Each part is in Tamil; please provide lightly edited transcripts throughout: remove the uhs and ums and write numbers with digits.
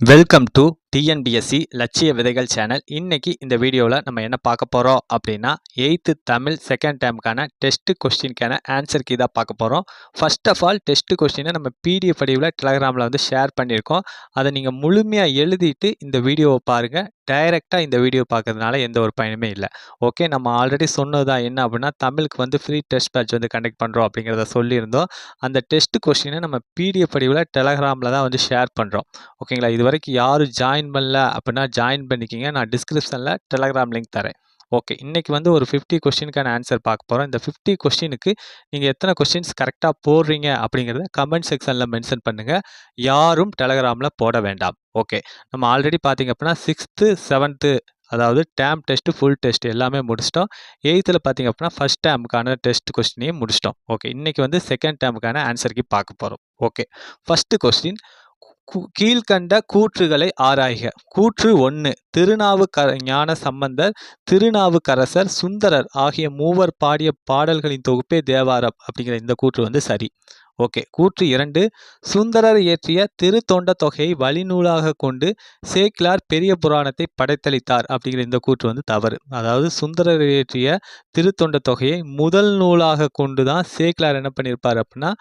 வெல்கம் டு டிஎன்பிஎஸ்சி லட்சிய விதைகள் சேனல். இன்னைக்கு இந்த வீடியோவில் நம்ம என்ன பார்க்க போகிறோம் அப்படின்னா 8th தமிழ் செகண்ட் டேர்முக்கான டெஸ்ட் கொஸ்டினுக்கான ஆன்சர் கீ தான் பார்க்க போகிறோம். ஃபர்ஸ்ட் ஆஃப் ஆல் டெஸ்ட் கொஸ்டினை நம்ம பிடிஎஃப் வடிவில் டெலகிராமில் வந்து ஷேர் பண்ணியிருக்கோம். அதை நீங்கள் முழுமையாக எழுதிட்டு இந்த வீடியோவை பாருங்கள். டைரெக்டாக இந்த வீடியோ பார்க்கறதுனால எந்த ஒரு பயனுமே இல்லை. ஓகே, நம்ம ஆல்ரெடி சொன்னது தான் என்ன அப்படின்னா தமிழுக்கு வந்து ஃப்ரீ டெஸ்ட் பேட்ச் வந்து கண்டக்ட் பண்ணுறோம் அப்படிங்கிறத சொல்லியிருந்தோம். அந்த டெஸ்ட் கொஸ்டினை நம்ம பிடிஎஃப் வடிவில் டெலகிராமில் தான் வந்து ஷேர் பண்ணுறோம். ஓகேங்களா, இது வரைக்கும் யாரும் ஜாயின் பண்ணல அப்படின்னா ஜாயின் பண்ணிக்கிங்க. நான் டிஸ்கிரிப்ஷனில் டெலகிராம் லிங்க் தரேன். ஓகே, இன்றைக்கி வந்து ஒரு 50 கொஸ்டினுக்கான ஆன்சர் பார்க்க போகிறோம். இந்த 50 கொஸ்டினுக்கு நீங்கள் எத்தனை கொஸ்டின்ஸ் கரெக்டாக போடுறீங்க அப்படிங்கிறத கமெண்ட் செக்ஷனில் மென்ஷன் பண்ணுங்கள். யாரும் டெலகிராமில் போட வேண்டாம். ஓகே, நம்ம ஆல்ரெடி பார்த்தீங்க அப்படின்னா 6th 7th அதாவது டேம் டெஸ்ட் ஃபுல் டெஸ்ட் எல்லாமே முடிச்சிட்டோம். 8th பார்த்தீங்க அப்படின்னா ஃபர்ஸ்ட் டேமுக்கான டெஸ்ட் கொஸ்டினையும் முடிச்சிட்டோம். ஓகே, இன்றைக்கி வந்து செகண்ட் டேமுக்கான ஆன்சருக்கு பார்க்க போகிறோம். ஓகே, ஃபஸ்ட்டு கொஸ்டின், கீழ்கண்ட கூற்றுகளை ஆராய்க. கூற்று 1, ஞான சம்பந்தர், திருநாவுக்கரசர், சுந்தரர் ஆகிய மூவர் பாடிய பாடல்களின் தொகுப்பே தேவாரம் அப்படிங்கிற இந்த கூற்று வந்து சரி. ஓகே, கூற்று 2, சுந்தரர் இயற்றிய திருத்தொண்ட தொகையை வழிநூலாக கொண்டு சேக்கிலார் பெரிய புராணத்தை படைத்தளித்தார் அப்படிங்கிற இந்த கூற்று வந்து தவறு. அதாவது சுந்தரர் இயற்றிய திருத்தொண்ட தொகையை முதல் நூலாக கொண்டு தான் சேக்கிலார் என்ன பண்ணியிருப்பார் அப்படின்னா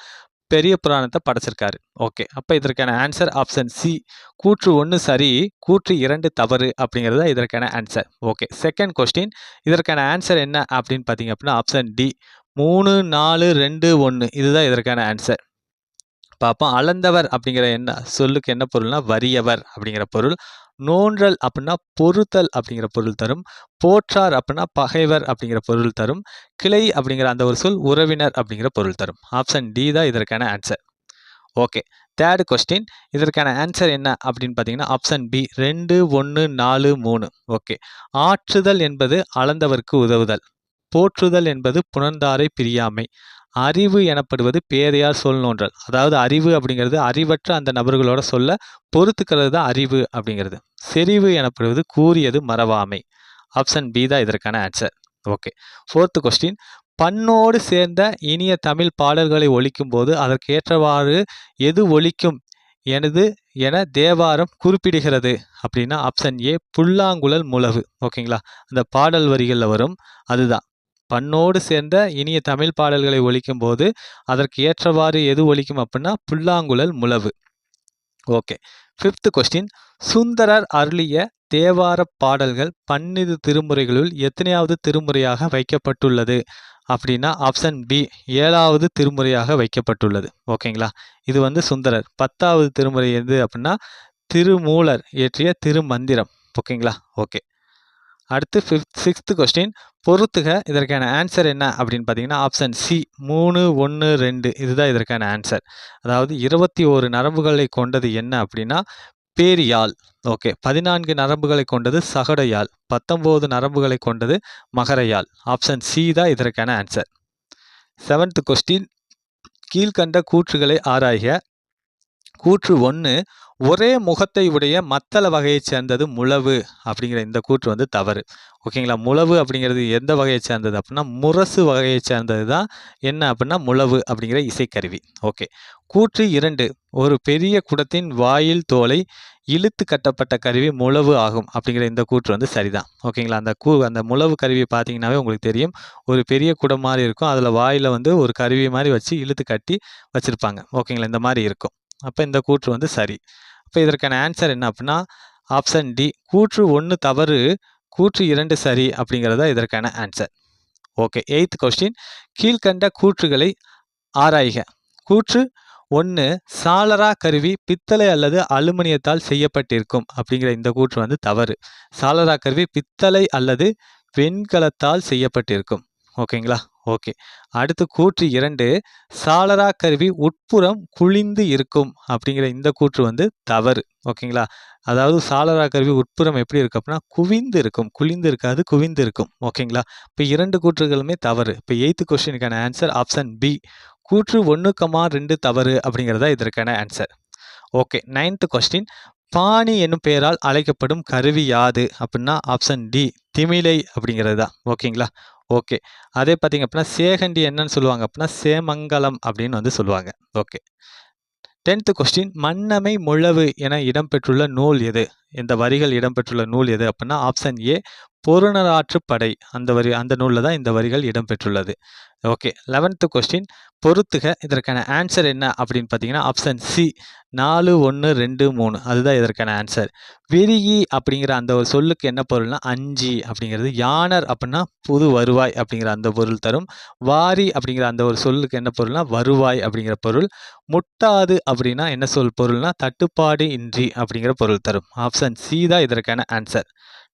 பெரிய புராணத்தை படைச்சிருக்காரு. ஓகே, அப்போ இதற்கான ஆன்சர் ஆப்ஷன் சி. கூற்று 1 சரி, கூற்று 2 தவறு அப்படிங்கிறது இதற்கான ஆன்சர். ஓகே, செகண்ட் கொஸ்டின், இதற்கான ஆன்சர் என்ன அப்படின்னு பார்த்தீங்க அப்படின்னா ஆப்ஷன் டி 3, 4, 2, 1 இதுதான் இதற்கான ஆன்சர். பார்ப்போம். அளந்தவர் அப்படிங்கிற என்ன சொல்லுக்கு என்ன பொருள்னா வறியவர் அப்படிங்கிற பொருள். நோன்றல் அப்படின்னா பொறுத்தல் அப்படிங்கிற பொருள் தரும். போற்றார் அப்படின்னா பகைவர் அப்படிங்கிற பொருள் தரும். கிளை அப்படிங்கிற அந்த ஒரு சொல் உறவினர் அப்படிங்கிற பொருள் தரும். ஆப்ஷன் டி தான் இதற்கான ஆன்சர். ஓகே, தேர்ட் கொஸ்டின், இதற்கான ஆன்சர் என்ன அப்படின்னு பார்த்தீங்கன்னா ஆப்ஷன் பி 2, 1, 4, 3. ஓகே, ஆற்றுதல் என்பது அளந்தவர்க்கு உதவுதல். போற்றுதல் என்பது புணர்ந்தாரை பிரியாமை. அறிவு எனப்படுவது பேதையார் சொல் நோன்றல். அதாவது அறிவு அப்படிங்கிறது அறிவற்ற அந்த நபர்களோட சொல்ல பொறுத்துக்கிறது தான் அறிவு அப்படிங்கிறது. செறிவு எனப்படுவது கூறியது மறவாமை. ஆப்ஷன் பி தான் இதற்கான ஆன்சர். ஓகே, ஃபோர்த் கொஸ்டின், பண்ணோடு சேர்ந்த இனிய தமிழ் பாடல்களை ஒலிக்கும் போது அதற்கு ஏற்றவாறு எது ஒலிக்கும் என தேவாரம் குறிப்பிடுகிறது அப்படின்னா ஆப்ஷன் ஏ புல்லாங்குழல் முழவு. ஓகேங்களா, அந்த பாடல் வரிகளில் வரும் அதுதான். பண்ணோடு சேர்ந்த இனிய தமிழ் பாடல்களை ஒலிக்கும் போது அதற்கு ஏற்றவாறு எது ஒலிக்கும் அப்படின்னா புல்லாங்குழல் முழவு. ஓகே, ஃபிஃப்த் கொஸ்டின், சுந்தரர் அருளிய தேவார பாடல்கள் 12 திருமுறைகளுள் எத்தனையாவது திருமுறையாக வைக்கப்பட்டுள்ளது அப்படின்னா ஆப்ஷன் பி 7வது திருமுறையாக வைக்கப்பட்டுள்ளது. ஓகேங்களா, இது வந்து சுந்தரர். 10வது திருமுறை எது அப்படின்னா திருமூலர் இயற்றிய திருமந்திரம். ஓகேங்களா. ஓகே, அடுத்து சிக்ஸ்த் கொஸ்டின், பொறுத்துக. இதற்கான ஆன்சர் என்ன அப்படின்னு பார்த்தீங்கன்னா ஆப்ஷன் சி 3, 1, 2 இதுதான் இதற்கான ஆன்சர். அதாவது 21 நரம்புகளை கொண்டது என்ன அப்படின்னா பேரியாழ். ஓகே, 14 நரம்புகளை கொண்டது சகடையாழ், 19 நரம்புகளை கொண்டது மகரையாழ். ஆப்ஷன் சி தான் இதற்கான ஆன்சர். 7th கொஸ்டின், கீழ்கண்ட கூற்றுகளை ஆராய்க. கூற்று 1, ஒரே முகத்தை உடைய மத்தள வகையை சேர்ந்தது முழவு அப்படிங்கிற இந்த கூற்று வந்து தவறு. ஓகேங்களா, முழவு அப்படிங்கிறது எந்த வகையை சேர்ந்தது அப்படின்னா முரசு வகையை சேர்ந்தது தான் என்ன அப்படின்னா முழவு அப்படிங்கிற இசைக்கருவி. ஓகே, கூற்று 2, ஒரு பெரிய குடத்தின் வாயில் தோலை இழுத்து கட்டப்பட்ட கருவி முழவு ஆகும் அப்படிங்கிற இந்த கூற்று வந்து சரிதான். ஓகேங்களா, அந்த முழவு கருவி பார்த்தீங்கன்னாவே உங்களுக்கு தெரியும். ஒரு பெரிய குடம் மாதிரி இருக்கும், அதில் வாயில் வந்து ஒரு கருவி மாதிரி வச்சு இழுத்து கட்டி வச்சுருப்பாங்க. ஓகேங்களா, இந்த மாதிரி இருக்கும். அப்போ இந்த கூற்று வந்து சரி. அப்போ இதற்கான ஆன்சர் என்ன அப்படின்னா ஆப்ஷன் டி கூற்று 1 தவறு, கூற்று 2 சரி அப்படிங்கிறதா இதற்கான ஆன்சர். ஓகே, 8th கொஸ்டின், கீழ்கண்ட கூற்றுகளை ஆராய்க. கூற்று 1, சாளரா கருவி பித்தளை அல்லது அலுமினியத்தால் செய்யப்பட்டிருக்கும் அப்படிங்கிற இந்த கூற்று வந்து தவறு. சாளரா கருவி பித்தளை அல்லது வெண்கலத்தால் செய்யப்பட்டிருக்கும். ஓகேங்களா. ஓகே, அடுத்து கூற்று 2, சாளரா கருவி உட்புறம் குழிந்து இருக்கும் அப்படிங்கிற இந்த கூற்று வந்து தவறு. ஓகேங்களா, அதாவது சாளரா கருவி உட்புறம் எப்படி இருக்கும் அப்படின்னா குவிந்து இருக்கும், குழிந்து இருக்காது, குவிந்து இருக்கும். ஓகேங்களா, இப்போ 2 கூற்றுகளுமே தவறு. இப்போ 8th கொஸ்டினுக்கான ஆன்சர் ஆப்ஷன் பி கூற்று 1, 2 தவறு அப்படிங்கிறதா இதற்கான ஆன்சர். ஓகே, 9th கொஸ்டின், பாணி என்னும் பெயரால் அழைக்கப்படும் கருவி யாது அப்படின்னா ஆப்ஷன் டி திமிலை அப்படிங்கிறது தான். ஓகேங்களா. ஓகே, அதே பார்த்தீங்க அப்படின்னா சேகண்டி என்னன்னு சொல்லுவாங்க அப்படின்னா சேமங்கலம் அப்படின்னு வந்து சொல்லுவாங்க. ஓகே, 10th கொஸ்டின் மன்னமை முழவு என இடம்பெற்றுள்ள நூல் எது? இந்த வரிகள் இடம்பெற்றுள்ள நூல் எது அப்படின்னா ஆப்ஷன் ஏ பொருணராற்றுப்படை. அந்த நூலில் தான் இந்த வரிகள் இடம்பெற்றுள்ளது. ஓகே. 11th கொஸ்டின் பொறுத்துக. இதற்கான ஆன்சர் என்ன அப்படின்னு பார்த்தீங்கன்னா ஆப்ஷன் சி 4 1 2 3 அதுதான் இதற்கான ஆன்சர். விரிகி அப்படிங்கிற அந்த ஒரு சொல்லுக்கு என்ன பொருள்னா அஞ்சி அப்படிங்கிறது. யானர் அப்படின்னா புது வருவாய் அப்படிங்கிற அந்த பொருள் தரும். வாரி அப்படிங்கிற அந்த ஒரு சொல்லுக்கு என்ன பொருள்னா வருவாய் அப்படிங்கிற பொருள். முட்டாது அப்படின்னா என்ன பொருள்னா தட்டுப்பாடு இன்றி அப்படிங்கிற பொருள் தரும். ஆப்ஷன் சி தான் இதற்கான ஆன்சர்.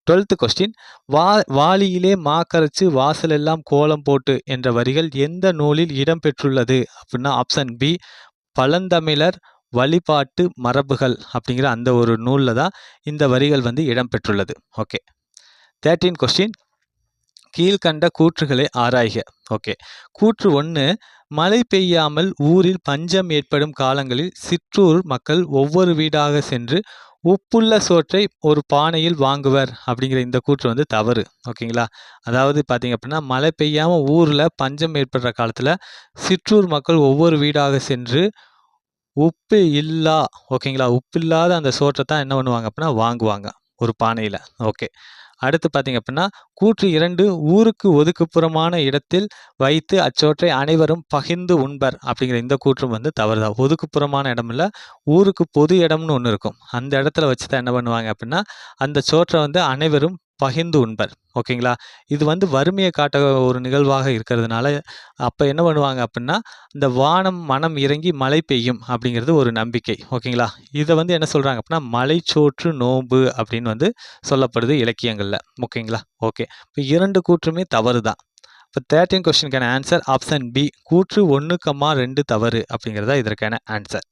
12th கொஸ்டின் வாளியிலே மாக்கரைச்சு வாசலெல்லாம் கோலம் போட்டு என்ற வரிகள் எந்த நூலில் இடம்பெற்றுள்ளது அப்படின்னா ஆப்ஷன் பி பழந்தமிழர் வழிபாட்டு மரபுகள் அப்படிங்கிற அந்த ஒரு நூலில் தான் இந்த வரிகள் இடம்பெற்றுள்ளது. ஓகே. 13 கொஸ்டின் கீழ்கண்ட கூற்றுகளை ஆராய்க. ஓகே. கூற்று 1 மழை பெய்யாமல் ஊரில் பஞ்சம் ஏற்படும் காலங்களில் சிற்றூர் மக்கள் ஒவ்வொரு வீடாக சென்று உப்புள்ள சோற்றை ஒரு பானையில் வாங்குவர் அப்படிங்கிற இந்த கூற்று தவறு. ஓகேங்களா. அதாவது பார்த்தீங்க அப்படின்னா மழை பெய்யாமல் ஊரில் பஞ்சம் ஏற்படுற காலத்தில் சிற்றூர் மக்கள் ஒவ்வொரு வீடாக சென்று உப்பு இல்லா ஓகேங்களா உப்பு இல்லாத அந்த சோற்றை தான் என்ன பண்ணுவாங்க அப்படின்னா வாங்குவாங்க ஒரு பானையில். ஓகே. அடுத்து பார்த்தீங்க அப்படின்னா கூற்று 2 ஊருக்கு ஒதுக்குப்புறமான இடத்தில் வைத்து அச்சோற்றை அனைவரும் பகிர்ந்து உண்பர் அப்படிங்கிற இந்த கூற்றும் தவறுதான். ஒதுக்குப்புறமான இடம் இல்லை, ஊருக்கு பொது இடம்னு ஒன்று இருக்கும். அந்த இடத்துல வச்சு தான் என்ன பண்ணுவாங்க அப்படின்னா அந்த சோற்றை அனைவரும் பகிர்ந்து உண்பர். ஓகேங்களா. இது வறுமையை காட்ட ஒரு நிகழ்வாக இருக்கிறதுனால அப்போ என்ன பண்ணுவாங்க அப்படின்னா இந்த வானம் மனம் இறங்கி மழை பெய்யும் அப்படிங்கிறது ஒரு நம்பிக்கை. ஓகேங்களா. இதை என்ன சொல்கிறாங்க அப்படின்னா மலைச்சோற்று நோன்பு அப்படின்னு சொல்லப்படுது இலக்கியங்களில். ஓகேங்களா. ஓகே. இப்போ 2 கூற்றுமே தவறு தான். இப்போ 13 கொஸ்டினுக்கான ஆன்சர் ஆப்ஷன் பி கூற்று 1,2 தவறு அப்படிங்கிறதா இதற்கான ஆன்சர்.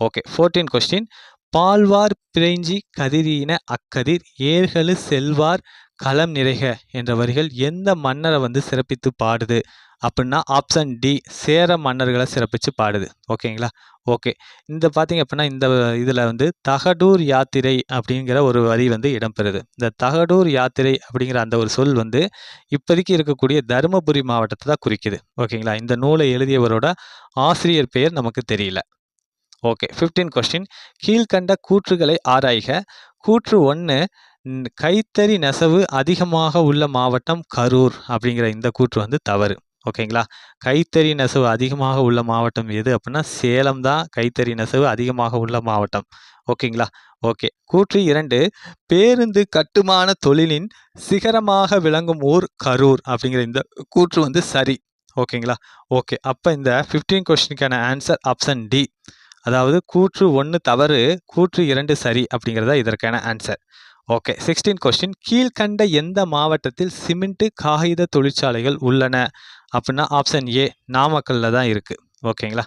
ஓகே. 14 கொஸ்டின் பால்வார் பிறைஞ்சி கதிரின அக்கதிர் ஏர்களு செல்வார் களம் நிறைக என்ற வரிகள் எந்த மன்னரை சிறப்பித்து பாடுது அப்படின்னா ஆப்ஷன் டி சேர மன்னர்களை சிறப்பித்து பாடுது. ஓகேங்களா. ஓகே. இந்த பார்த்தீங்க அப்படின்னா இந்த இதில் தகடூர் யாத்திரை அப்படிங்கிற ஒரு வரி இடம்பெறுது. இந்த தகடூர் யாத்திரை அப்படிங்கிற அந்த ஒரு சொல் இப்போதைக்கு இருக்கக்கூடிய தருமபுரி மாவட்டத்தை தான் குறிக்குது. ஓகேங்களா. இந்த நூலை எழுதியவரோட ஆசிரியர் பெயர் நமக்கு தெரியல. ஓகே. 15 கொஸ்டின் கீழ்கண்ட கூற்றுகளை ஆராய்க. கூற்று 1 கைத்தறி நெசவு அதிகமாக உள்ள மாவட்டம் கரூர் அப்படிங்கிற இந்த கூற்று தவறு. ஓகேங்களா. கைத்தறி நெசவு அதிகமாக உள்ள மாவட்டம் எது அப்படின்னா சேலம் தான் கைத்தறி நெசவு அதிகமாக உள்ள மாவட்டம். ஓகேங்களா. ஓகே. கூற்று 2 பேருந்து கட்டுமான தொழிலின் சிகரமாக விளங்கும் ஊர் கரூர் அப்படிங்கிற இந்த கூற்று சரி. ஓகேங்களா. ஓகே. அப்போ இந்த 15 கொஸ்டினுக்கான ஆன்சர் ஆப்ஷன் டி அதாவது கூற்று 1 தவறு கூற்று 2 சரி அப்படிங்கிறதா இதற்கான ஆன்சர். ஓகே. 16 கொஸ்டின் கீழ்கண்ட எந்த மாவட்டத்தில் சிமெண்ட் காகித தொழிற்சாலைகள் உள்ளன அப்படின்னா ஆப்ஷன் ஏ நாமக்கல்ல தான் இருக்கு. ஓகேங்களா.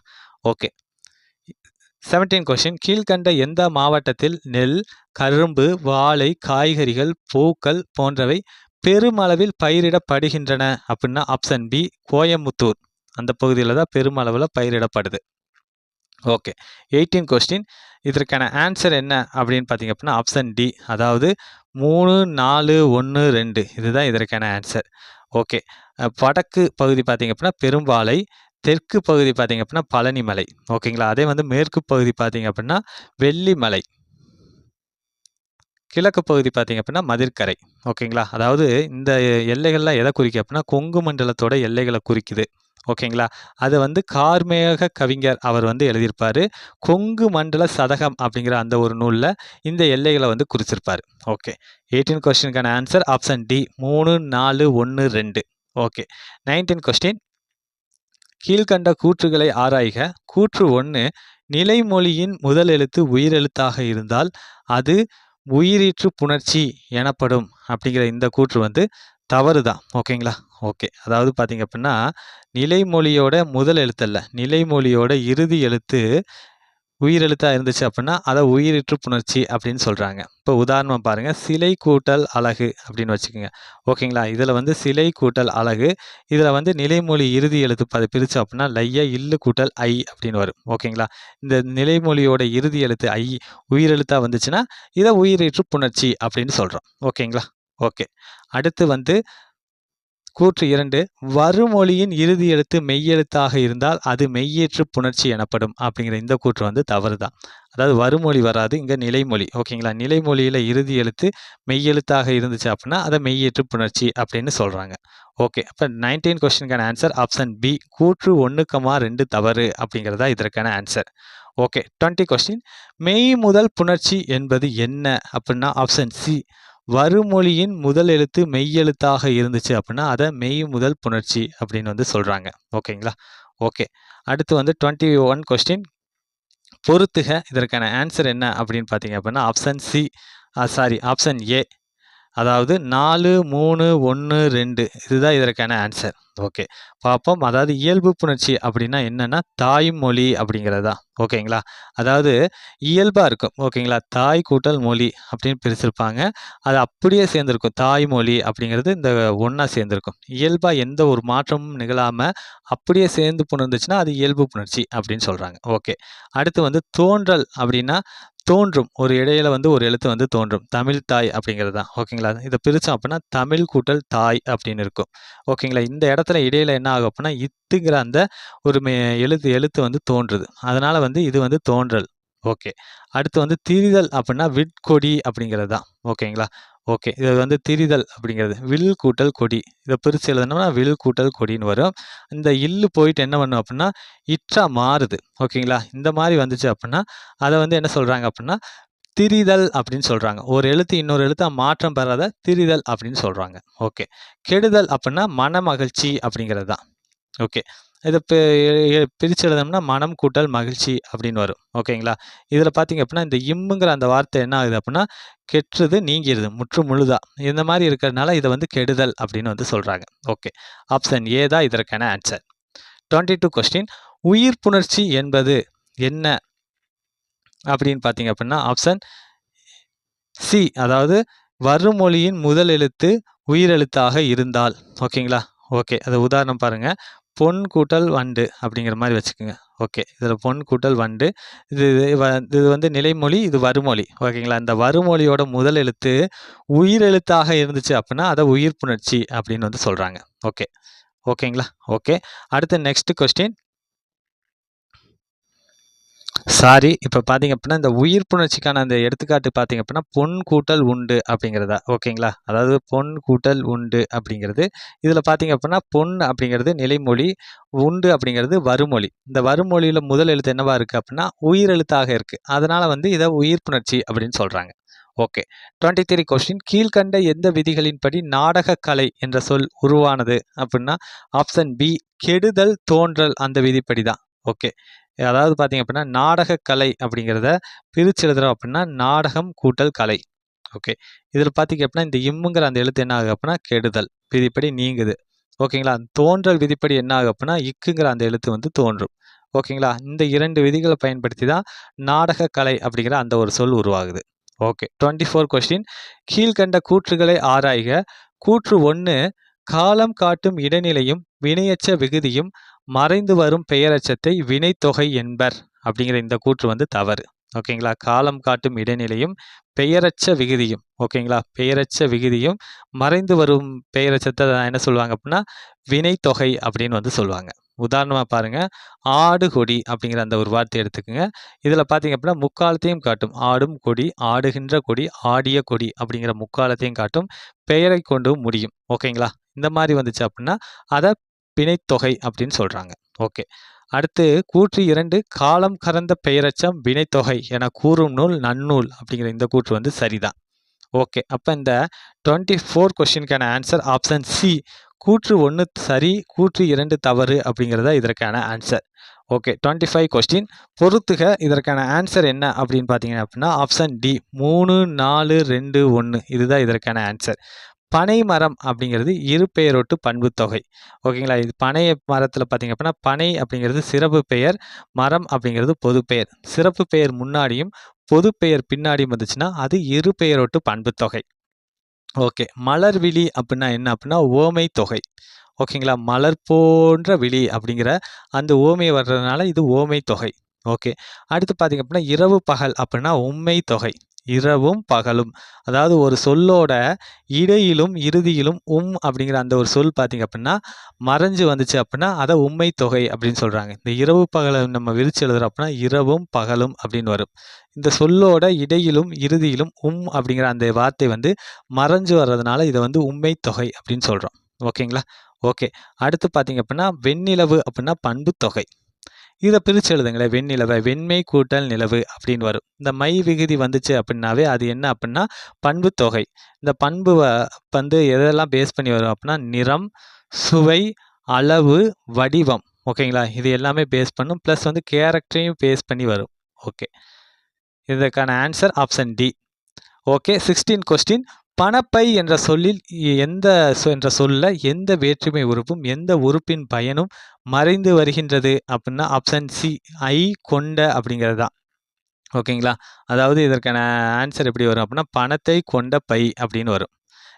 ஓகே. 17 கொஸ்டின் கீழ்கண்ட எந்த மாவட்டத்தில் நெல் கரும்பு வாழை காய்கறிகள் பூக்கள் போன்றவை பெருமளவில் பயிரிடப்படுகின்றன அப்படின்னா ஆப்ஷன் பி கோயம்புத்தூர். அந்த பகுதியில் தான் பெருமளவில் பயிரிடப்படுது. ஓகே. 18 கொஸ்டின் இதற்கான ஆன்சர் என்ன அப்படின்னு பார்த்தீங்க அப்படின்னா ஆப்ஷன் டி அதாவது 3 4 1 2 இதுதான் இதற்கான ஆன்சர். ஓகே. வடக்கு பகுதி பார்த்தீங்க அப்படின்னா பெரும்பாலை, தெற்கு பகுதி பார்த்தீங்க அப்படின்னா பழனிமலை. ஓகேங்களா. அதே மேற்கு பகுதி பார்த்தீங்க அப்படின்னா வெள்ளிமலை, கிழக்கு பகுதி பார்த்தீங்க அப்படின்னா மதிர்கரை. ஓகேங்களா. அதாவது இந்த எல்லைகள்லாம் எதை குறிக்கும் அப்படின்னா கொங்கு மண்டலத்தோட எல்லைகளை குறிக்குது. ஓகேங்களா. அது கார்மேக கவிஞர் அவர் எழுதியிருப்பார். கொங்கு மண்டல சதகம் அப்படிங்கிற அந்த ஒரு நூலில் இந்த எல்லைகளை குறிச்சிருப்பார். ஓகே. 18 கொஸ்டினுக்கான answer option D 3 4 1 2. Okay. 19 question கீழ்கண்ட கூற்றுகளை ஆராய்க. கூற்று 1 நிலைமொழியின் முதல் எழுத்து உயிரெழுத்தாக இருந்தால் அது உயிரீற்று புணர்ச்சி எனப்படும் அப்படிங்கிற இந்த கூற்று தவறு தான். ஓகேங்களா. ஓகே. அதாவது பார்த்தீங்க அப்படின்னா நிலைமொழியோட முதல் எழுத்து அல்ல, நிலைமொழியோட இறுதி எழுத்து உயிரெழுத்தாக இருந்துச்சு அப்படின்னா அதை உயிரீற்று புணர்ச்சி அப்படின்னு சொல்கிறாங்க. இப்போ உதாரணம் பாருங்கள் சிலை கூட்டல் அழகு அப்படின்னு வச்சுக்கோங்க. ஓகேங்களா. இதில் சிலை கூட்டல் அழகு இதில் நிலைமொழி இறுதி எழுத்து பிரித்து அப்படின்னா லைய இல்லு கூட்டல் ஐ அப்படின்னு வரும். ஓகேங்களா. இந்த நிலைமொழியோட இறுதி எழுத்து ஐ உயிரெழுத்தாக வந்துச்சுன்னா இதை உயிரீற்று புணர்ச்சி அப்படின்னு சொல்கிறோம். ஓகேங்களா. ஓகே. அடுத்து கூற்று 2 வருமொழியின் இறுதி எழுத்து மெய்யெழுத்தாக இருந்தால் அது மெய்யீற்று புணர்ச்சி எனப்படும் அப்படிங்கிற இந்த கூற்று வந்து தவறு தான். அதாவது வருமொழி வராது, இங்கே நிலைமொழி. ஓகேங்களா, நிலைமொழியில் இறுதி எழுத்து மெய்யெழுத்தாக இருந்துச்சு அப்படின்னா அதை மெய்யீற்று புணர்ச்சி அப்படின்னு சொல்கிறாங்க. ஓகே, அப்போ 19 கொஸ்டினுக்கான ஆன்சர் ஆப்ஷன் பி, கூற்று 1,2 தவறு அப்படிங்கிறதா இதற்கான ஆன்சர். ஓகே, 20 கொஸ்டின், மெய் முதல் புணர்ச்சி என்பது என்ன அப்படின்னா ஆப்ஷன் சி, வருமொழியின் முதல் எழுத்து மெய்யெழுத்தாக இருந்துச்சு அப்படின்னா அதை மெய் முதல் புணர்ச்சி அப்படின்னு வந்து சொல்கிறாங்க. ஓகேங்களா, ஓகே. அடுத்து வந்து 21 கொஸ்டின், பொறுத்துக இதற்கான ஆன்சர் என்ன அப்படின்னு பார்த்தீங்க அப்படின்னா ஆப்ஷன் சி, ஆப்ஷன் ஏ, அதாவது 4, 3, 1, 2 இதுதான் இதற்கான ஆன்சர். ஓகே, பார்ப்போம். அதாவது இயல்பு புணர்ச்சி அப்படின்னா என்னன்னா தாய்மொழி அப்படிங்கிறது தான். ஓகேங்களா, அதாவது இயல்பாக இருக்கும். ஓகேங்களா, தாய் கூட்டல் மொழி அப்படின்னு பிரிச்சிருப்பாங்க, அது அப்படியே சேர்ந்துருக்கும். தாய்மொழி அப்படிங்கிறது இந்த ஒன்றா சேர்ந்துருக்கும். இயல்பாக எந்த ஒரு மாற்றமும் நிகழாமல் அப்படியே சேர்ந்து புணர்ந்துச்சுன்னா அது இயல்பு புணர்ச்சி அப்படின்னு சொல்கிறாங்க. ஓகே, அடுத்து வந்து தோன்றல் அப்படின்னா தோன்றும், ஒரு இடையில வந்து ஒரு எழுத்து வந்து தோன்றும். தமிழ் தாய் அப்படிங்கிறது தான். ஓகேங்களா, இதை பிரித்தோம் அப்படின்னா தமிழ் கூட்டல் தாய் அப்படின்னு இருக்கும். ஓகேங்களா, இந்த இடத்துல இடையில என்ன ஆகும் அப்படின்னா இத்துங்கிற அந்த ஒரு எழுத்து வந்து தோன்றுது, அதனால வந்து இது வந்து தோன்றல். ஓகே, அடுத்து வந்து திரிதல் அப்படின்னா விட்கொடி அப்படிங்கிறது தான். ஓகேங்களா, ஓகே, இது வந்து திரிதல் அப்படிங்கிறது வில் கூட்டல் கொடி. இதை பிரித்து எழுதணும்னா வில் கூட்டல் கொடின்னு வரும். இந்த இல்லு போயிட்டு என்ன பண்ணும் அப்படின்னா இற்றா மாறுது. ஓகேங்களா, இந்த மாதிரி வந்துச்சு அப்படின்னா அதை வந்து என்ன சொல்கிறாங்க அப்படின்னா திரிதல் அப்படின்னு சொல்கிறாங்க. ஒரு எழுத்து இன்னொரு எழுத்தா மாற்றம் பெறாத திரிதல் அப்படின்னு சொல்கிறாங்க. ஓகே, கெடுதல் அப்படின்னா மனமகிழ்ச்சி அப்படிங்கிறது தான். ஓகே, இதை பிரித்து எழுதணும்னா மனம் கூட்டல் மகிழ்ச்சி அப்படின்னு வரும். ஓகேங்களா, இதில் பார்த்தீங்க அப்படின்னா இந்த இம்முங்கிற அந்த வார்த்தை என்ன ஆகுது அப்படின்னா கெட்டுறது நீங்கிடுது முற்று முழுதா. இந்த மாதிரி இருக்கிறதுனால இதை வந்து கெடுதல் அப்படின்னு வந்து சொல்கிறாங்க. ஓகே, ஆப்ஷன் ஏ தான் இதற்கான ஆன்சர். 22 கொஸ்டின், உயிர் புணர்ச்சி என்பது என்ன அப்படின்னு பார்த்தீங்க அப்படின்னா ஆப்ஷன் சி, அதாவது வருமொழியின் முதல் எழுத்து உயிரெழுத்தாக இருந்தால். ஓகேங்களா, ஓகே, அது உதாரணம் பாருங்க, பொன் கூட்டல் வண்டு அப்படிங்கிற மாதிரி வச்சுக்கோங்க. ஓகே, இதில் பொன் கூட்டல் வண்டு, இது வந்து நிலைமொழி, இது வருமொழி. ஓகேங்களா, இந்த வருமொழியோட முதல் எழுத்து உயிரெழுத்தாக இருந்துச்சு அப்படின்னா அதை உயிர் புணர்ச்சி அப்படின்னு வந்து சொல்கிறாங்க. ஓகே, ஓகேங்களா, ஓகே. அடுத்து நெக்ஸ்ட் கொஸ்டின், இப்போ பார்த்தீங்க அப்படின்னா இந்த உயிர் புணர்ச்சிக்கான அந்த எடுத்துக்காட்டு பார்த்தீங்க அப்படின்னா பொன் கூட்டல் உண்டு அப்படிங்கிறதா. ஓகேங்களா, அதாவது பொன் கூட்டல் உண்டு அப்படிங்கிறது, இதில் பார்த்தீங்க அப்படின்னா பொன் அப்படிங்கிறது நிலைமொழி, உண்டு அப்படிங்கிறது வருமொழி. இந்த வருமொழியில் முதல் எழுத்து என்னவா இருக்குது அப்படின்னா உயிர் எழுத்தாக இருக்குது, அதனால் வந்து இதை உயிர் புணர்ச்சி அப்படின்னு சொல்கிறாங்க. ஓகே, 23 கொஸ்டின், கீழ்கண்ட எந்த விதிகளின்படி நாடக கலை என்ற சொல் உருவானது அப்படின்னா ஆப்ஷன் பி, கெடுதல் தோன்றல் அந்த விதிப்படி தான். ஓகே, அதாவது பார்த்தீங்க அப்படின்னா நாடக கலை அப்படிங்கிறத பிரித்து எழுதுறோம் அப்படின்னா நாடகம் கூட்டல் கலை. ஓகே, இதில் பார்த்தீங்க அப்படின்னா இந்த இம்முங்கிற அந்த எழுத்து என்ன ஆகுது அப்படின்னா கெடுதல் விதிப்படி நீங்குது. ஓகேங்களா, தோன்றல் விதிப்படி என்ன ஆகும் அப்படின்னா இக்குங்கிற அந்த எழுத்து வந்து தோன்றும். ஓகேங்களா, இந்த 2 விதிகளை பயன்படுத்தி தான் நாடக கலை அப்படிங்கிற அந்த ஒரு சொல் உருவாகுது. ஓகே, 24 கொஸ்டின், கீழ்கண்ட கூற்றுகளை ஆராய்க. கூற்று 1, காலம் காட்டும் இடைநிலையும் வினையச்ச விகுதியும் மறைந்து வரும் பெயரச்சத்தை வினைத்தொகை என்பர் அப்படிங்கிற இந்த கூற்று வந்து தவறு. ஓகேங்களா, காலம் காட்டும் இடைநிலையும் பெயரச்ச விகுதியும், ஓகேங்களா, பெயரச்ச விகுதியும் மறைந்து வரும் பெயரச்சத்தை என்ன சொல்லுவாங்க அப்படின்னா வினைத்தொகை அப்படின்னு வந்து சொல்லுவாங்க. உதாரணமாக பாருங்க, ஆடு கொடி அப்படிங்கிற அந்த ஒரு வார்த்தை எடுத்துக்கோங்க. இதில் பார்த்தீங்க அப்படின்னா முக்காலத்தையும் காட்டும், ஆடும் கொடி, ஆடுகின்ற கொடி, ஆடிய கொடி அப்படிங்கிற முக்காலத்தையும் காட்டும், பெயரை கொண்டு முடியும். ஓகேங்களா, இந்த மாதிரி வந்துச்சு அப்படின்னா அதை வினைத்தொகை அப்படின்னு சொல்கிறாங்க. ஓகே, அடுத்து கூற்று 2, காலம் கறந்த பெயரச்சம் வினைத்தொகை என கூறும் நூல் நன்னூல் அப்படிங்கிற இந்த கூற்று வந்து சரிதான். ஓகே, அப்போ இந்த 24 கொஸ்டினுக்கான ஆன்சர் ஆப்ஷன் சி, கூற்று 1 சரி, கூற்று 2 தவறு அப்படிங்கிறதா இதற்கான ஆன்சர். ஓகே, 25 கொஸ்டின், பொறுத்துக இதற்கான ஆன்சர் என்ன அப்படின்னு பார்த்தீங்க அப்படின்னா ஆப்ஷன் டி, 3, 4, 2, 1 இதுதான் இதற்கான ஆன்சர். பனை மரம் அப்படிங்கிறது இரு பெயரொட்டு பண்பு தொகை. ஓகேங்களா, இது பனை மரத்தில் பார்த்தீங்க அப்படின்னா பனை அப்படிங்கிறது சிறப்பு பெயர், மரம் அப்படிங்கிறது பொது பெயர். சிறப்பு பெயர் முன்னாடியும் பொது பெயர் பின்னாடியும் வந்துச்சுன்னா அது இரு பெயரொட்டு பண்பு தொகை. ஓகே, மலர் விழி அப்படின்னா என்ன அப்படின்னா ஓமை தொகை. ஓகேங்களா, மலர் போன்ற விழி அப்படிங்கிற அந்த ஓமை வர்றதுனால இது ஓமை தொகை. ஓகே, அடுத்து பார்த்தீங்க அப்படின்னா இரவு பகல் அப்படின்னா உண்மை தொகை. இரவும் பகலும். அதாவது ஒரு சொல்லோட இடையிலும் இறுதியிலும் அப்படிங்கிற அந்த ஒரு சொல் பார்த்தீங்க அப்படின்னா மறைஞ்சு வந்துச்சு அப்படின்னா அதை உண்மை தொகை அப்படின்னு சொல்கிறாங்க. இந்த இரவு பகலை நம்ம விரிச்சு எழுதுறோம் அப்படின்னா இரவும் பகலும் அப்படின்னு வரும். இந்த சொல்லோட இடையிலும் இறுதியிலும் அப்படிங்கிற அந்த வார்த்தை வந்து மறைஞ்சு வர்றதுனால இதை வந்து உண்மை தொகை அப்படின்னு சொல்கிறோம். ஓகேங்களா? ஓகே. அடுத்து பார்த்தீங்க அப்படின்னா வெண்ணிலவு அப்படின்னா பண்பு தொகை. இதை பிரித்து எழுதுங்களேன். வெண்ணிலவை வெண்மை கூட்டல் நிலவு அப்படின்னு வரும். இந்த மை விகுதி வந்துச்சு அப்படின்னாவே அது என்ன அப்படின்னா பண்பு தொகை. இந்த பண்பு வந்து எதெல்லாம் பேஸ் பண்ணி வரும் அப்படின்னா நிறம், சுவை, அளவு, வடிவம். ஓகேங்களா? இது எல்லாமே பேஸ் பண்ணும். ப்ளஸ் வந்து கேரக்டரையும் பேஸ் பண்ணி வரும். ஓகே, இதற்கான answer option D. Okay, 16 question. பணப்பை என்ற சொல்லில் என்ற சொல்ல எந்த வேற்றுமை உறுப்பும் எந்த உறுப்பின் பயனும் மறைந்து வருகின்றது அப்படின்னா ஆப்ஷன் சி ஐ கொண்ட அப்படிங்கிறது தான். ஓகேங்களா? அதாவது இதற்கான ஆன்சர் எப்படி வரும் அப்படின்னா பணத்தை கொண்ட பை அப்படின்னு வரும்.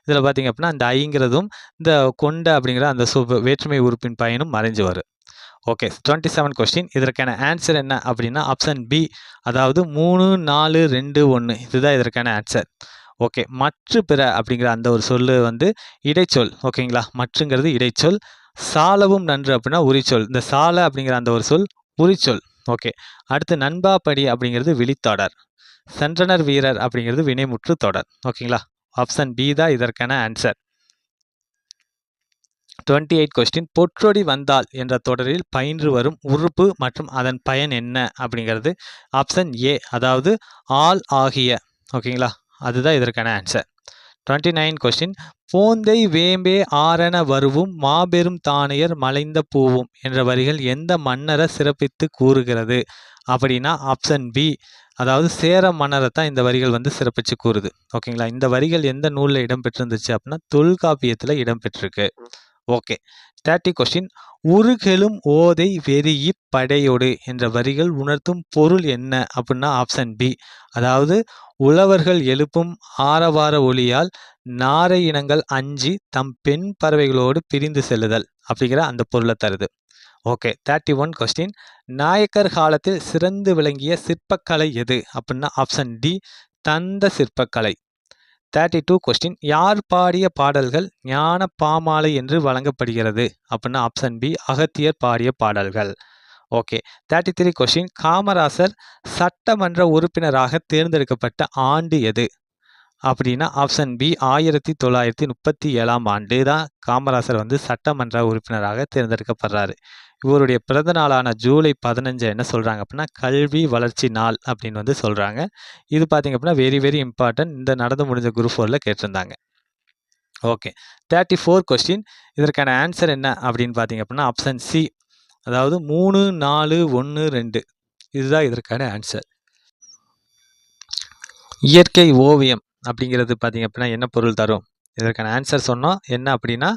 இதில் பார்த்தீங்க அப்படின்னா இந்த ஐங்கிறதும் இந்த கொண்ட அப்படிங்கிற அந்த வேற்றுமை உறுப்பின் பயனும் மறைஞ்சு வரும். Okay, 27 question. இதற்கான ஆன்சர் என்ன அப்படின்னா ஆப்ஷன் பி, அதாவது 3, 4, 2, 1 இதுதான் இதற்கான ஆன்சர். ஓகே, மற்ற பிற அப்படிங்கிற அந்த ஒரு சொல்லு வந்து இடைச்சொல். ஓகேங்களா? மற்றுங்கிறது இடைச்சொல். சாலவும் நன்று அப்படின்னா உரிச்சொல். இந்த சால அப்படிங்கிற அந்த ஒரு சொல் உரிச்சொல். ஓகே, அடுத்து நண்பா படி அப்படிங்கிறது விழித்தொடர். சென்றனர் வீரர் அப்படிங்கிறது வினைமுற்று தொடர். ஓகேங்களா? ஆப்ஷன் பி தான் இதற்கான ஆன்சர். 28 கொஸ்டின். பொற்றொடி வந்தால் என்ற தொடரில் பயின்று வரும் உறுப்பு மற்றும் அதன் பயன் என்ன அப்படிங்கிறது ஆப்ஷன் ஏ, அதாவது ஆல் ஆகிய. ஓகேங்களா? அதுதான் இதற்கான ஆன்சர். 29 கொஸ்டின். போந்தை வேம்பே ஆரண வருவும் மாபெரும் தானையர் மலைந்த பூவும் என்ற வரிகள் எந்த மன்னரை சிறப்பித்து கூறுகிறது அப்படின்னா ஆப்ஷன் பி, அதாவது சேர மன்னரை தான் இந்த வரிகள் வந்து சிறப்பித்து கூறுது. ஓகேங்களா? இந்த வரிகள் எந்த நூலில் இடம்பெற்றிருந்துச்சு அப்படின்னா தொல்காப்பியத்தில் இடம்பெற்றிருக்கு. Okay, 30 question. உருகெழும் ஓதை வெறியி படையோடு என்ற வரிகள் உணர்த்தும் பொருள் என்ன அப்படின்னா ஆப்ஷன் பி, அதாவது உழவர்கள் எழுப்பும் ஆரவார ஒளியால் நாரை இனங்கள் அஞ்சி தம் பெண் பறவைகளோடு பிரிந்து செல்லுதல் அப்படிங்கிற அந்த பொருளை தருது. Okay, 31 question. நாயக்கர் காலத்தில் சிறந்து விளங்கிய சிற்பக்கலை எது அப்படின்னா ஆப்ஷன் டி, தந்த சிற்பக்கலை. 32 கொஸ்டின். யார் பாடிய பாடல்கள் ஞான பாமாலை என்று வழங்கப்படுகிறது அப்படின்னா ஆப்ஷன் பி, அகத்தியர் பாடிய பாடல்கள். Okay, 33 question. காமராசர் சட்டமன்ற உறுப்பினராக தேர்ந்தெடுக்கப்பட்ட ஆண்டு எது அப்படின்னா ஆப்ஷன் பி, 1937 ஆண்டு தான் காமராசர் வந்து சட்டமன்ற உறுப்பினராக தேர்ந்தெடுக்கப்படுறாரு. இவருடைய பிறந்த நாளான ஜூலை 15 என்ன சொல்கிறாங்க அப்படின்னா கல்வி வளர்ச்சி நாள் அப்படின்னு வந்து சொல்கிறாங்க. இது பார்த்தீங்க அப்படின்னா வெரி வெரி இம்பார்ட்டன்ட். இந்த நடந்து முடிஞ்ச குரூப் 4ல் கேட்டிருந்தாங்க. Okay, 34 question. இதற்கான ஆன்சர் என்ன அப்படின்னு பார்த்தீங்க அப்படின்னா ஆப்ஷன் சி, அதாவது 3, 4, 1, 2 இதுதான் இதற்கான ஆன்சர். இயற்கை ஓவியம் அப்படிங்கிறது பார்த்தீங்க அப்படின்னா என்ன பொருள் தரும்? இதற்கான ஆன்சர் சொன்னோம் என்ன அப்படின்னா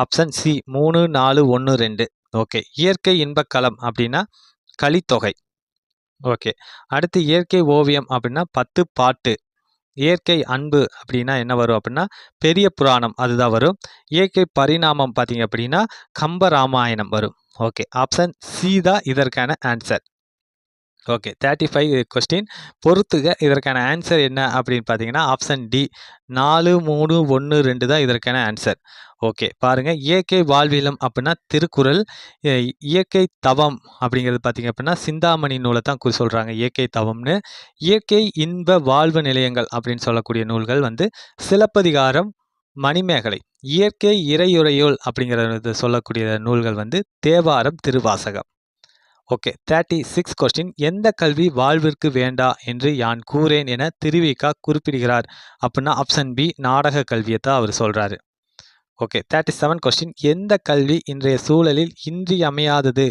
ஆப்ஷன் சி 3, 4, 1, 2. ஓகே, இயற்கை இன்பக்களம் அப்படின்னா கலித்தொகை. ஓகே, அடுத்து இயற்கை ஓவியம் அப்படின்னா 10 பாட்டு. இயற்கை அன்பு அப்படின்னா என்ன வரும் அப்படின்னா பெரிய புராணம் அதுதான் வரும். இயற்கை பரிணாமம் பார்த்தீங்க அப்படின்னா கம்பராமாயணம் வரும். ஓகே, ஆப்ஷன் சி தான் இதற்கான ஆன்சர். Okay, 35 question. பொறுத்துக இதற்கான ஆன்சர் என்ன அப்படின்னு பார்த்தீங்கன்னா ஆப்ஷன் டி, 4, 3, 1, 2 தான் இதற்கான ஆன்சர். ஓகே, பாருங்கள். இயற்கை வாழ்வியலம் அப்படின்னா திருக்குறள். இயற்கை தவம் அப்படிங்கிறது பார்த்தீங்க அப்படின்னா சிந்தாமணி நூலை தான் சொல்கிறாங்க இயற்கை தவம்னு. இயற்கை இன்ப வாழ்வு நிலையங்கள் அப்படின்னு சொல்லக்கூடிய நூல்கள் வந்து சிலப்பதிகாரம், மணிமேகலை. இயற்கை இறையுறையோல் அப்படிங்கிறத சொல்லக்கூடிய நூல்கள் வந்து தேவாரம், திருவாசகம். Okay, 36 question. எந்த கல்வி வாழ்விற்கு வேண்டா என்று யான் கூறேன் என திருவிக குறிப்பிடுகிறார் அப்படின்னா ஆப்ஷன் பி, நாடக கல்வியை தான் அவர் சொல்கிறாரு. Okay, 37 question. எந்த கல்வி இன்றைய சூழலில் இன்றியமையாதது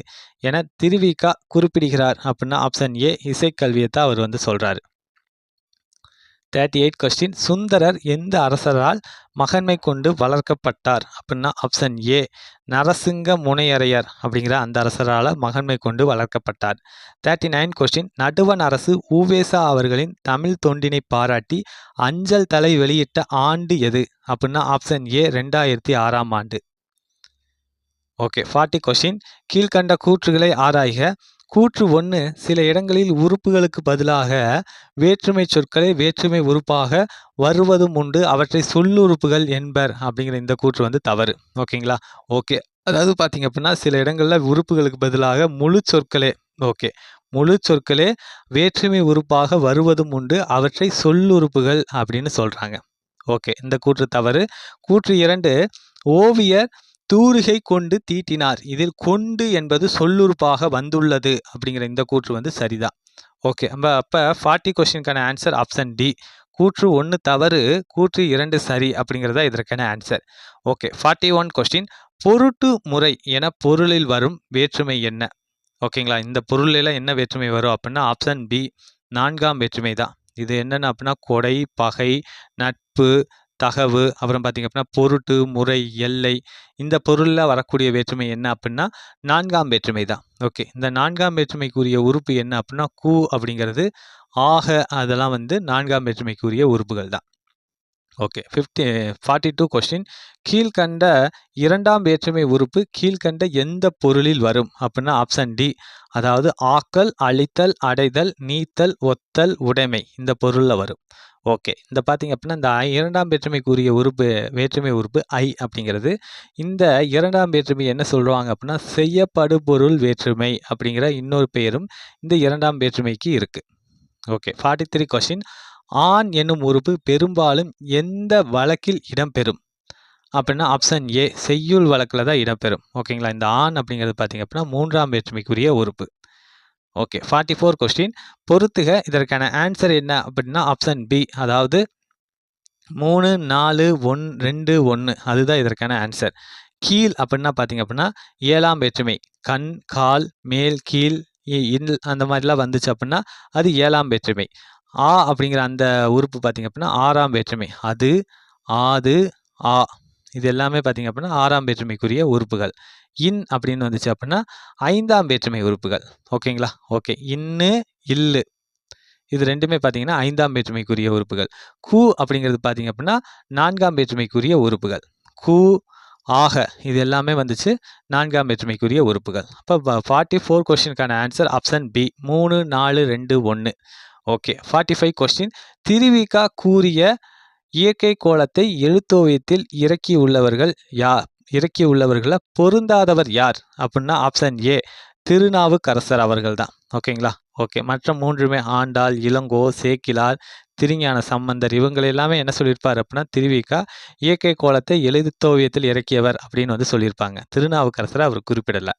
என திருவிக குறிப்பிடுகிறார் அப்படின்னா ஆப்ஷன் ஏ, இசைக்கல்வியை தான் அவர் வந்து சொல்கிறாரு. 38 கொஸ்டின். சுந்தரர் எந்த அரசரால் மகன்மை கொண்டு வளர்க்கப்பட்டார் அப்படின்னா ஆப்ஷன் ஏ, நரசிங்க முனையரையர் அப்படிங்கிற அந்த அரசரால் மகன்மை கொண்டு வளர்க்கப்பட்டார். 39 கொஸ்டின். நடுவண் அரசு உவேசா அவர்களின் தமிழ் தொண்டினை பாராட்டி அஞ்சல் தலை வெளியிட்ட ஆண்டு எது அப்படின்னா ஆப்ஷன் ஏ, 2006 ஆண்டு. Okay 40 question. கீழ்கண்ட கூற்றுகளை ஆராய்க. கூற்று 1 சில இடங்களில் உறுப்புகளுக்கு பதிலாக வேற்றுமை சொற்களை வேற்றுமை உறுப்பாக வருவதும் உண்டு, அவற்றை சொல்லுறுப்புகள் என்பர் அப்படிங்கிற இந்த கூற்று வந்து தவறு. ஓகேங்களா? ஓகே, அதாவது பார்த்தீங்க அப்படின்னா சில இடங்களில் உறுப்புகளுக்கு பதிலாக முழு சொற்களே முழு சொற்களே வேற்றுமை உறுப்பாக வருவதும் உண்டு, அவற்றை சொல்லுறுப்புகள் அப்படின்னு சொல்றாங்க. ஓகே, இந்த கூற்று தவறு. கூற்று 2 ஓவியர் தூரிகை கொண்டு தீட்டினார், இதில் கொண்டு என்பது சொல்லுறுப்பாக வந்துள்ளது அப்படிங்கிற இந்த கூற்று வந்து சரிதான். ஓகே, அப்போ 40 கொஸ்டினுக்கான ஆன்சர் ஆப்ஷன் டி. கூற்று 1 தவறு, கூற்று 2 சரி அப்படிங்கிறதா இதற்கான ஆன்சர். Okay 41 question. பொருட்டு முறை என பொருளில் வரும் வேற்றுமை என்ன? ஓகேங்களா, இந்த பொருளில் என்ன வேற்றுமை வரும் அப்படின்னா ஆப்ஷன் பி 4ஆம் வேற்றுமை தான். இது என்னென்ன அப்படின்னா கொடை, பகை, நட்பு, தகவு, அப்புறம் பார்த்திங்க அப்படின்னா பொருட்டு, முறை, எல்லை, இந்த பொருளில் வரக்கூடிய வேற்றுமை என்ன அப்படின்னா 4ஆம் வேற்றுமை தான். ஓகே, இந்த 4ஆம் வேற்றுமைக்குரிய உறுப்பு என்ன அப்படின்னா கு அப்படிங்கிறது, ஆக, அதெல்லாம் வந்து 4ஆம் வேற்றுமைக்குரிய உறுப்புகள் தான். Okay 42 question. கீழ்கண்ட 2ஆம் வேற்றுமை உறுப்பு கீழ்கண்ட எந்த பொருளில் வரும் அப்படின்னா ஆப்ஷன் டி, அதாவது ஆக்கல், அழித்தல், அடைதல், நீத்தல், ஒத்தல், உடைமை, இந்த பொருளில் வரும். ஓகே, இந்த பார்த்தீங்க அப்படின்னா இந்த 2ஆம் வேற்றுமைக்குரிய வேற்றுமை உறுப்பு ஐ அப்படிங்கிறது. இந்த 2ஆம் வேற்றுமை என்ன சொல்லுவாங்க அப்படின்னா செய்யப்படு பொருள் வேற்றுமை அப்படிங்கிற இன்னொரு பெயரும் இந்த 2ஆம் வேற்றுமைக்கு இருக்குது. Okay 43 question. ஆண் என்னும் உறுப்பு பெரும்பாலும் எந்த வழக்கில் இடம்பெறும் அப்படின்னா ஆப்ஷன் ஏ செய்யுள் வழக்கில் தான் இடம்பெறும். ஓகேங்களா, இந்த ஆண் அப்படிங்கிறது பார்த்தீங்க அப்படின்னா 3ஆம் வேற்றுமைக்குரிய உறுப்பு. Okay 44 question. பொறுத்துக, இதற்கான ஆன்சர் என்ன அப்படின்னா ஆப்ஷன் பி, அதாவது 3, 4, 1, 2, 1, அதுதான் இதற்கான ஆன்சர். கீழ் அப்படின்னா பார்த்தீங்க அப்படின்னா 7ஆம் வேற்றுமை, கண், கால், மேல், கீழ், இல், அந்த மாதிரிலாம் வந்துச்சு அப்படின்னா அது 7ஆம் வேற்றுமை. ஆ அப்படிங்கிற அந்த உறுப்பு பார்த்தீங்க அப்படின்னா 6ஆம் வேற்றுமை, அது, ஆது, ஆ, இது எல்லாமே பார்த்தீங்க அப்படின்னா 6ஆம் வேற்றுமைக்குரிய உறுப்புகள். இன் அப்படின்னு வந்துச்சு அப்படின்னா 5ஆம் வேற்றுமை உறுப்புகள். ஓகேங்களா? ஓகே, இன்னு, இல்லு, இது ரெண்டுமே பார்த்தீங்கன்னா 5ஆம் வேற்றுமைக்குரிய உறுப்புகள். கு அப்படிங்கிறது பார்த்தீங்க அப்படின்னா 4ஆம் வேற்றுமைக்குரிய உறுப்புகள். கு, ஆக, இது எல்லாமே வந்துச்சு 4ஆம் வேற்றுமைக்குரிய உறுப்புகள். அப்போ 44 கொஸ்டினுக்கான answer option B 3, 4, 2, 1. Okay 45 question. Thiru Vi Ka கூறிய இயற்கை கோலத்தை எழுத்தோவியத்தில் இறக்கியுள்ளவர்கள பொருந்தாதவர் யார் அப்படின்னா ஆப்ஷன் ஏ திருநாவுக்கரசர் அவர்கள் தான். ஓகேங்களா? ஓகே, மற்ற 3மே ஆண்டாள், இளங்கோ, சேக்கிலார், திருஞான சம்பந்தர், இவங்க எல்லாமே என்ன சொல்லியிருப்பார் அப்படின்னா திருவிக இயற்கை கோலத்தை எழுத்தோவியத்தில் இறக்கியவர் அப்படின்னு வந்து சொல்லியிருப்பாங்க. திருநாவுக்கரசரை அவர் குறிப்பிடலை.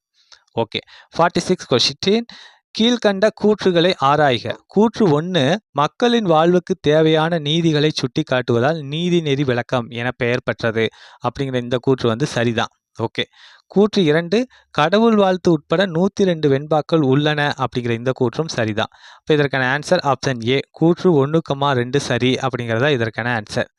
Okay 46 question. கீழ்கண்ட கூற்றுகளை ஆராய்க. கூற்று 1 மக்களின் வாழ்வுக்கு தேவையான நீதிகளை சுட்டி காட்டுவதால் நீதிநெறி விளக்கம் என பெயர் பெற்றது அப்படிங்கிற இந்த கூற்று வந்து சரிதான். ஓகே, கூற்று 2 கடவுள் வாழ்த்து உட்பட 102 வெண்பாக்கள் உள்ளன அப்படிங்கிற இந்த கூற்றும் சரிதான். இப்போ இதற்கான ஆன்சர் ஆப்ஷன் ஏ கூற்று 1,2 சரி அப்படிங்கிறதா இதற்கான answer.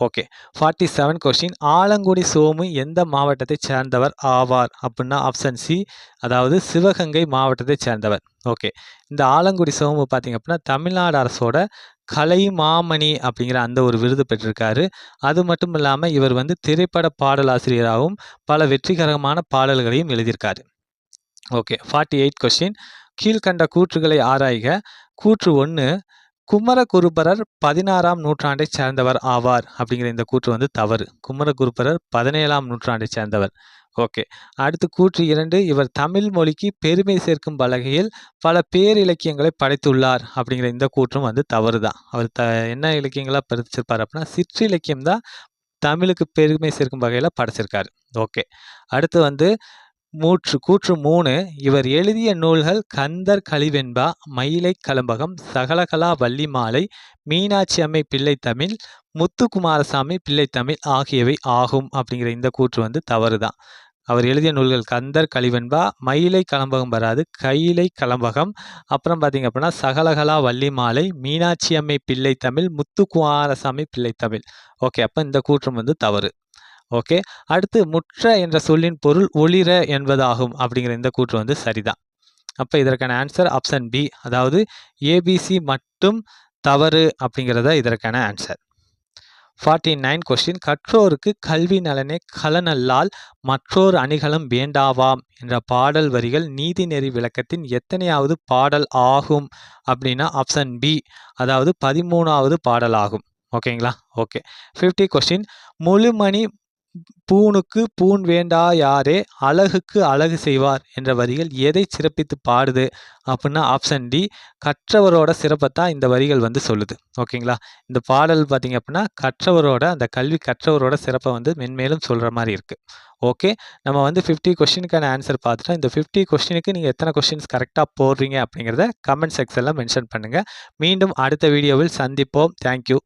Okay 47 question. Alangudi Somu எந்த மாவட்டத்தை சேர்ந்தவர் ஆவார் அப்படின்னா ஆப்ஷன் சி, அதாவது சிவகங்கை மாவட்டத்தை சேர்ந்தவர். ஓகே, இந்த ஆலங்குடி சோமு பார்த்தீங்க அப்படின்னா தமிழ்நாடு அரசோட கலைமாமணி அப்படிங்கிற அந்த ஒரு விருது பெற்றிருக்காரு. அது மட்டும் இல்லாமல் இவர் வந்து திரைப்பட பாடலாசிரியராகவும் பல வெற்றிகரமான பாடல்களையும் எழுதியிருக்காரு. Okay 48 question. கீழ்கண்ட கூற்றுகளை ஆராய்க. கூற்று 1 குமரகுருபரர் 16ஆம் நூற்றாண்டை சேர்ந்தவர் ஆவார் அப்படிங்கிற இந்த கூற்று வந்து தவறு. குமரகுருபரர் 17ஆம் நூற்றாண்டை சேர்ந்தவர். ஓகே, அடுத்து கூற்று 2 இவர் தமிழ் மொழிக்கு பெருமை சேர்க்கும் வகையில் பல பேரிலக்கியங்களை படைத்துள்ளார் அப்படிங்கிற இந்த கூற்றும் வந்து தவறு தான். அவர் என்ன இலக்கியங்களாக படைச்சிருப்பார் அப்படின்னா சிற்றிலக்கியம் தான் தமிழுக்கு பெருமை சேர்க்கும் வகையில் படைச்சிருக்காரு. ஓகே, அடுத்து வந்து கூற்று 3 இவர் எழுதிய நூல்கள் கந்தர் கலிவெண்பா, மயிலை கலம்பகம், சகலகலா வள்ளிமாலை, மீனாட்சி அம்மை பிள்ளைத்தமிழ், முத்துக்குமாரசாமி பிள்ளைத்தமிழ் ஆகியவை ஆகும் அப்படிங்கிற இந்த கூற்று வந்து தவறு தான். அவர் எழுதிய நூல்கள் கந்தர் கலிவெண்பா, மயிலை கலம்பகம் வராது, கைலை கலம்பகம், அப்புறம் பார்த்தீங்க அப்படின்னா சகலகலா வள்ளிமாலை, மீனாட்சி அம்மை பிள்ளைத்தமிழ், முத்துக்குமாரசாமி பிள்ளைத்தமிழ். ஓகே, அப்போ இந்த கூற்றும் வந்து தவறு. ஓகே, அடுத்து முற்ற என்ற சொல்லின் பொருள் ஒளிர என்பதாகும் அப்படிங்கிற இந்த கூற்று வந்து சரிதான். அப்போ இதற்கான ஆன்சர் ஆப்ஷன் பி, அதாவது ஏபிசி மட்டும் தவறு அப்படிங்கிறத இதற்கான ஆன்சர். 49 கொஸ்டின் கற்றோருக்கு கல்வி நலனே கலனல்லால் மற்றோர் அணிகலம் வேண்டாவாம் என்ற பாடல் வரிகள் நீதிநெறி விளக்கத்தின் எத்தனையாவது பாடல் ஆகும் அப்படின்னா ஆப்ஷன் பி, அதாவது 13வது பாடல் ஆகும். ஓகேங்களா? ஓகே. 50 கொஸ்டின் முழுமணி பூணுக்கு பூண் வேண்டா யாரே அழகுக்கு அழகு செய்வார் என்ற வரிகள் எதை சிறப்பித்து பாடுது அப்படின்னா ஆப்ஷன் டி, கற்றவரோட சிறப்பை தான் இந்த வரிகள் வந்து சொல்லுது. ஓகேங்களா? இந்த பாடல் பார்த்தீங்க அப்படின்னா கற்றவரோட அந்த கல்வி கற்றவரோட சிறப்பை வந்து மென்மேலும் சொல்கிற மாதிரி இருக்குது. ஓகே, நம்ம வந்து 50 கொஸ்டினுக்கான ஆன்சர் பார்த்துட்டோம். இந்த 50 கொஸ்டினுக்கு நீங்கள் எத்தனை கொஸ்டின்ஸ் கரெக்டாக போடுறீங்க அப்படிங்கிறத கமெண்ட் செக்ஷனில் மென்ஷன் பண்ணுங்கள். மீண்டும் அடுத்த வீடியோவில் சந்திப்போம். தேங்க்யூ.